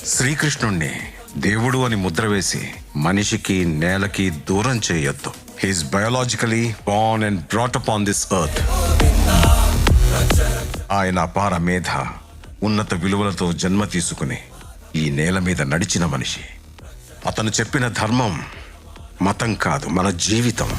శ్రీకృష్ణుణ్ణి దేవుడు అని ముద్ర వేసి మనిషికి నేలకి దూరం చేయొద్దు. He's biologically born and brought up on this earth. ఆయన అపార మేధ, ఉన్నత విలువలతో జన్మ తీసుకుని ఈ నేల మీద నడిచిన మనిషి. అతను చెప్పిన ధర్మం మతం కాదు, మన జీవితం.